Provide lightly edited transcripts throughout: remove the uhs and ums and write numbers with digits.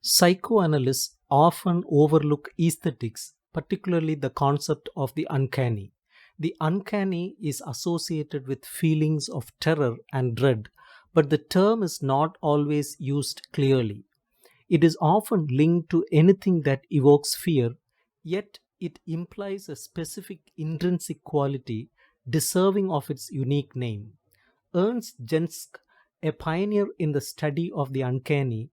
Psychoanalysts often overlook aesthetics, particularly the concept of the uncanny. The uncanny is associated with feelings of terror and dread, but the term is not always used clearly. It is often linked to anything that evokes fear, yet it implies a specific intrinsic quality deserving of its unique name. Ernst Jensk, a pioneer in the study of the uncanny,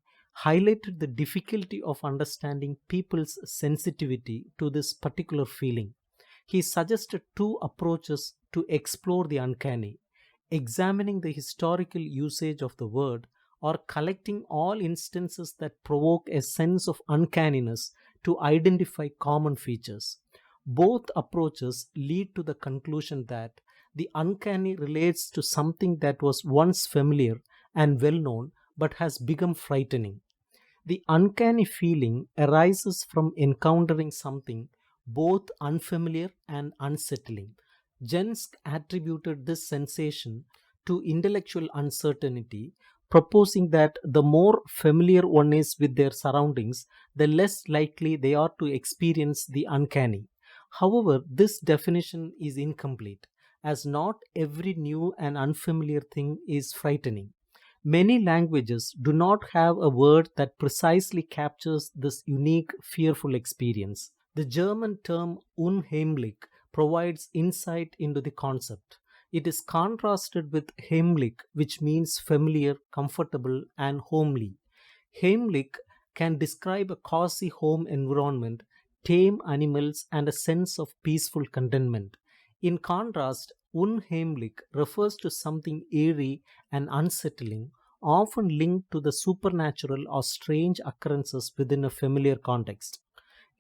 highlighted the difficulty of understanding people's sensitivity to this particular feeling. He suggested two approaches to explore the uncanny: examining the historical usage of the word, or collecting all instances that provoke a sense of uncanniness to identify common features. Both approaches lead to the conclusion that the uncanny relates to something that was once familiar and well known but has become frightening. The uncanny feeling arises from encountering something both unfamiliar and unsettling. Jensk attributed this sensation to intellectual uncertainty, proposing that the more familiar one is with their surroundings, the less likely they are to experience the uncanny. However, this definition is incomplete, as not every new and unfamiliar thing is frightening. Many languages do not have a word that precisely captures this unique fearful experience. The German term unheimlich provides insight into the concept. It is contrasted with heimlich, which means familiar, comfortable, and homely. Heimlich can describe a cozy home environment, tame animals, and a sense of peaceful contentment. In contrast, unheimlich refers to something eerie and unsettling, often linked to the supernatural or strange occurrences within a familiar context.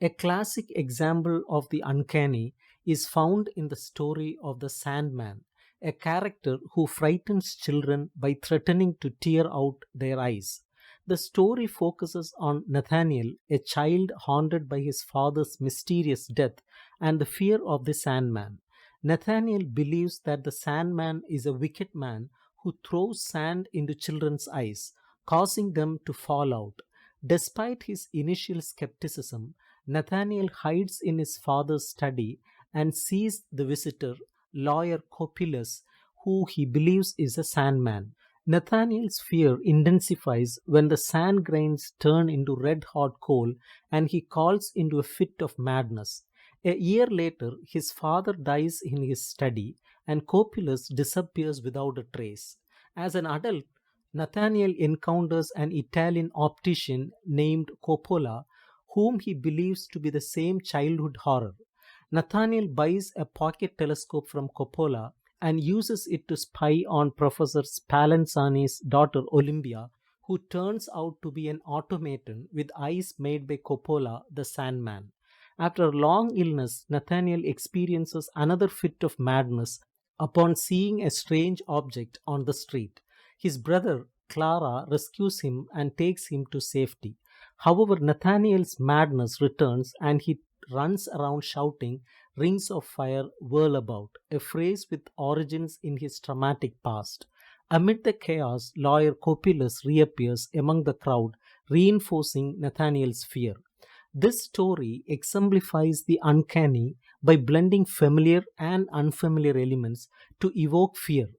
A classic example of the uncanny is found in the story of the Sandman, a character who frightens children by threatening to tear out their eyes. The story focuses on Nathaniel, a child haunted by his father's mysterious death and the fear of the Sandman. Nathaniel believes that the Sandman is a wicked man who throws sand into children's eyes, causing them to fall out. Despite his initial skepticism, Nathaniel hides in his father's study and sees the visitor, lawyer Copulus, who he believes is a Sandman. Nathaniel's fear intensifies when the sand grains turn into red hot coal and he calls into a fit of madness. A year later, his father dies in his study and Copulus disappears without a trace. As an adult, Nathaniel encounters an Italian optician named Coppola, whom he believes to be the same childhood horror. Nathaniel buys a pocket telescope from Coppola and uses it to spy on Professor Spallanzani's daughter Olympia, who turns out to be an automaton with eyes made by Coppola, the Sandman. After a long illness, Nathaniel experiences another fit of madness upon seeing a strange object on the street. His brother, Clara, rescues him and takes him to safety. However, Nathaniel's madness returns and he runs around shouting, "Rings of fire whirl about," a phrase with origins in his traumatic past. Amid the chaos, lawyer Copulus reappears among the crowd, reinforcing Nathaniel's fear. This story exemplifies the uncanny by blending familiar and unfamiliar elements to evoke fear.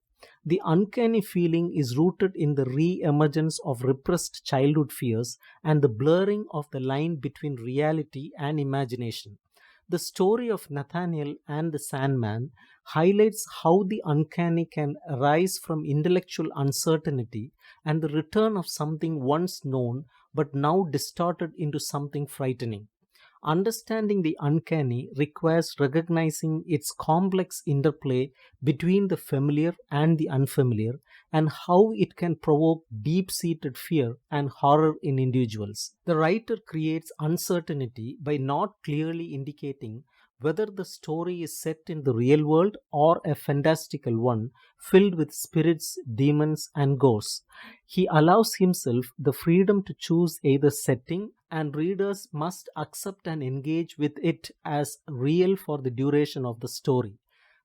The uncanny feeling is rooted in the re emergence of repressed childhood fears and the blurring of the line between reality and imagination. The story of Nathaniel and the Sandman highlights how the uncanny can arise from intellectual uncertainty and the return of something once known but now distorted into something frightening. Understanding the uncanny requires recognizing its complex interplay between the familiar and the unfamiliar and how it can provoke deep seated fear and horror in individuals. The writer creates uncertainty by not clearly indicating whether the story is set in the real world or a fantastical one filled with spirits, demons, and ghosts. He allows himself the freedom to choose either setting, and readers must accept and engage with it as real for the duration of the story.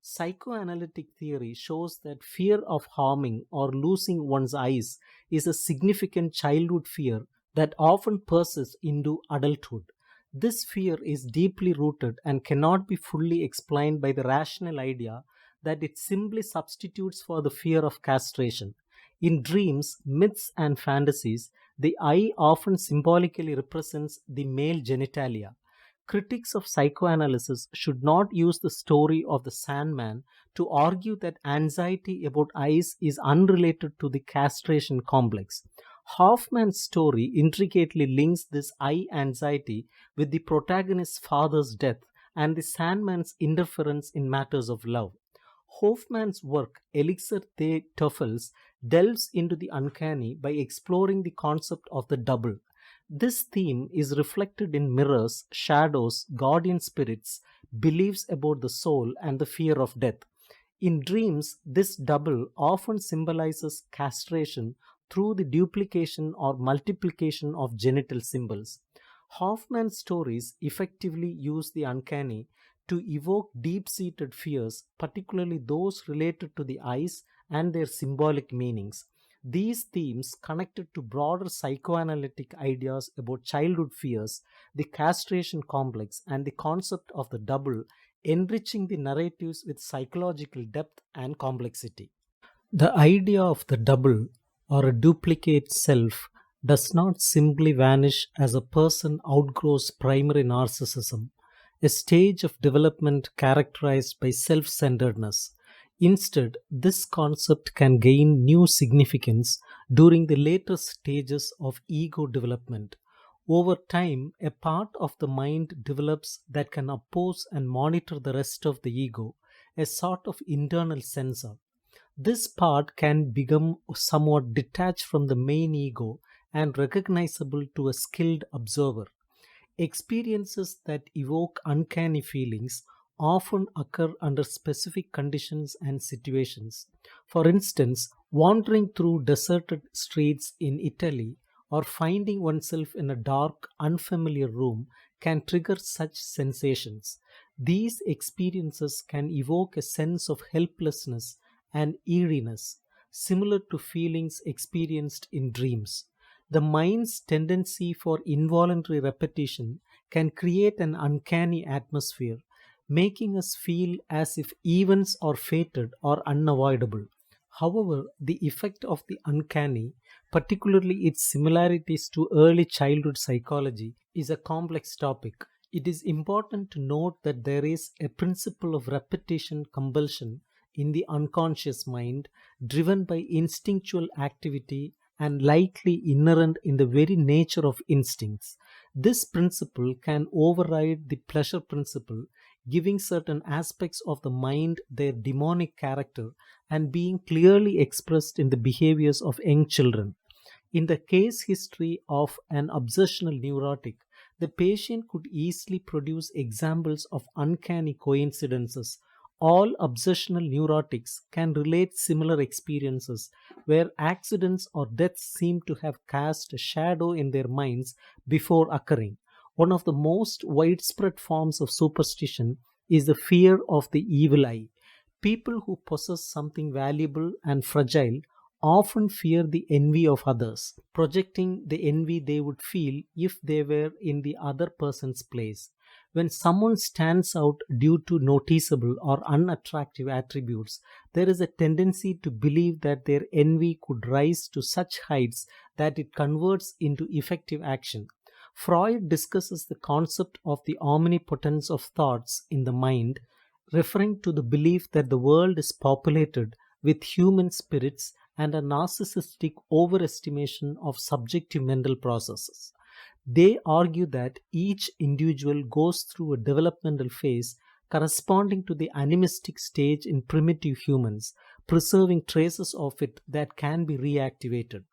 Psychoanalytic theory shows that fear of harming or losing one's eyes is a significant childhood fear that often persists into adulthood. This fear is deeply rooted and cannot be fully explained by the rational idea that it simply substitutes for the fear of castration. In dreams, myths, and fantasies, the eye often symbolically represents the male genitalia. Critics of psychoanalysis should not use the story of the Sandman to argue that anxiety about eyes is unrelated to the castration complex. Hoffman's story intricately links this eye anxiety with the protagonist's father's death and the Sandman's interference in matters of love. Hoffman's work, Elixir des Teufels, delves into the uncanny by exploring the concept of the double. This theme is reflected in mirrors, shadows, guardian spirits, beliefs about the soul, and the fear of death. In dreams, this double often symbolizes castration through the duplication or multiplication of genital symbols. Hoffman's stories effectively use the uncanny to evoke deep seated fears, particularly those related to the eyes and their symbolic meanings. These themes, connected to broader psychoanalytic ideas about childhood fears, the castration complex, and the concept of the double, enriching the narratives with psychological depth and complexity. The idea of the double or a duplicate self does not simply vanish as a person outgrows primary narcissism, a stage of development characterized by self centeredness. Instead, this concept can gain new significance during the later stages of ego development. Over time, a part of the mind develops that can oppose and monitor the rest of the ego, a sort of internal censor. This part can become somewhat detached from the main ego and recognizable to a skilled observer. Experiences that evoke uncanny feelings often occur under specific conditions and situations. For instance, wandering through deserted streets in Italy or finding oneself in a dark, unfamiliar room can trigger such sensations. These experiences can evoke a sense of helplessness and eeriness, similar to feelings experienced in dreams. The mind's tendency for involuntary repetition can create an uncanny atmosphere, making us feel as if events are fated or unavoidable. However, the effect of the uncanny, particularly its similarities to early childhood psychology, is a complex topic. It is important to note that there is a principle of repetition compulsion in the unconscious mind, driven by instinctual activity and likely inherent in the very nature of instincts. This principle can override the pleasure principle, giving certain aspects of the mind their demonic character and being clearly expressed in the behaviors of young children. In the case history of an obsessional neurotic, the patient could easily produce examples of uncanny coincidences. All obsessional neurotics can relate similar experiences where accidents or deaths seem to have cast a shadow in their minds before occurring. One of the most widespread forms of superstition is the fear of the evil eye. People who possess something valuable and fragile often fear the envy of others, projecting the envy they would feel if they were in the other person's place. When someone stands out due to noticeable or unattractive attributes, there is a tendency to believe that their envy could rise to such heights that it converts into effective action. Freud discusses the concept of the omnipotence of thoughts in the mind, referring to the belief that the world is populated with human spirits and a narcissistic overestimation of subjective mental processes. They argue that each individual goes through a developmental phase corresponding to the animistic stage in primitive humans, preserving traces of it that can be reactivated.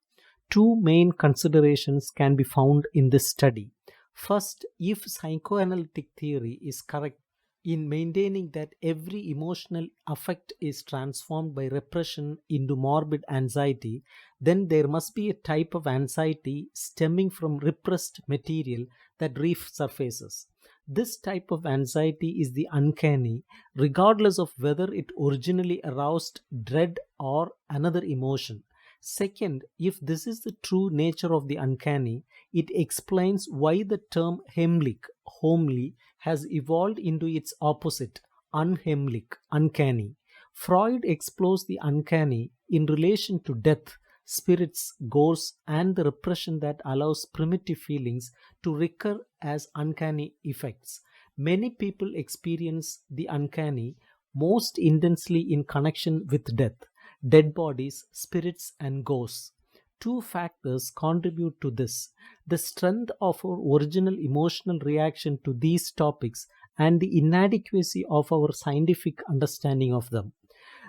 Two main considerations can be found in this study. First, if psychoanalytic theory is correct in maintaining that every emotional affect is transformed by repression into morbid anxiety, then there must be a type of anxiety stemming from repressed material that resurfaces. This type of anxiety is the uncanny, regardless of whether it originally aroused dread or another emotion. Second, if this is the true nature of the uncanny, it explains why the term heimlich, homely, has evolved into its opposite, unheimlich, uncanny. Freud explores the uncanny in relation to death, spirits, ghosts, and the repression that allows primitive feelings to recur as uncanny effects. Many people experience the uncanny most intensely in connection with death, dead bodies, spirits, and ghosts. Two factors contribute to this: the strength of our original emotional reaction to these topics and the inadequacy of our scientific understanding of them.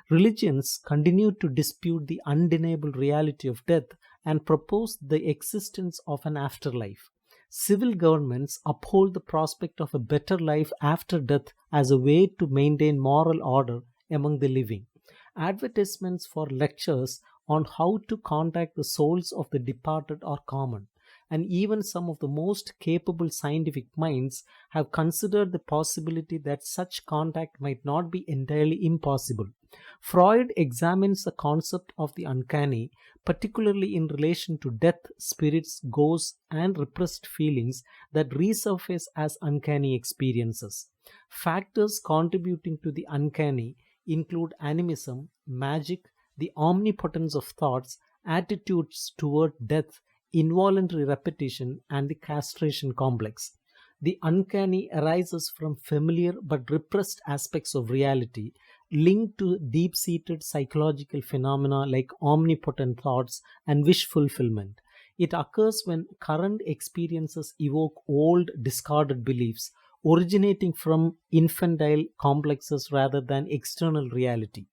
Religions continue to dispute the undeniable reality of death and propose the existence of an afterlife. Civil governments uphold the prospect of a better life after death as a way to maintain moral order among the living. Advertisements for lectures on how to contact the souls of the departed are common, and even some of the most capable scientific minds have considered the possibility that such contact might not be entirely impossible. Freud examines the concept of the uncanny, particularly in relation to death, spirits, ghosts, and repressed feelings that resurface as uncanny experiences. Factors contributing to the uncanny include animism, magic, the omnipotence of thoughts, attitudes toward death, involuntary repetition, and the castration complex. The uncanny arises from familiar but repressed aspects of reality linked to deep seated psychological phenomena like omnipotent thoughts and wish fulfillment. It occurs when current experiences evoke old, discarded beliefs originating from infantile complexes rather than external reality.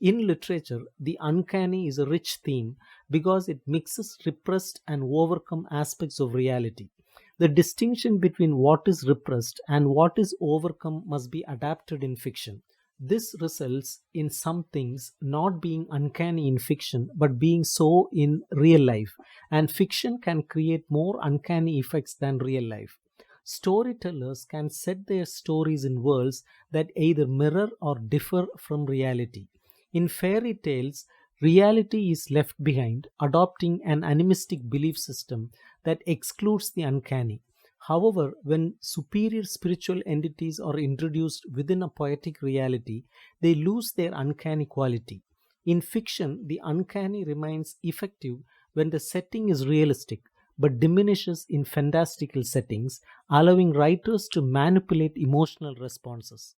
In literature, the uncanny is a rich theme because it mixes repressed and overcome aspects of reality. The distinction between what is repressed and what is overcome must be adapted in fiction. This results in some things not being uncanny in fiction but being so in real life, and fiction can create more uncanny effects than real life. Storytellers can set their stories in worlds that either mirror or differ from reality. In fairy tales, reality is left behind, adopting an animistic belief system that excludes the uncanny. However, when superior spiritual entities are introduced within a poetic reality, they lose their uncanny quality. In fiction, the uncanny remains effective when the setting is realistic, but diminishes in fantastical settings, allowing writers to manipulate emotional responses.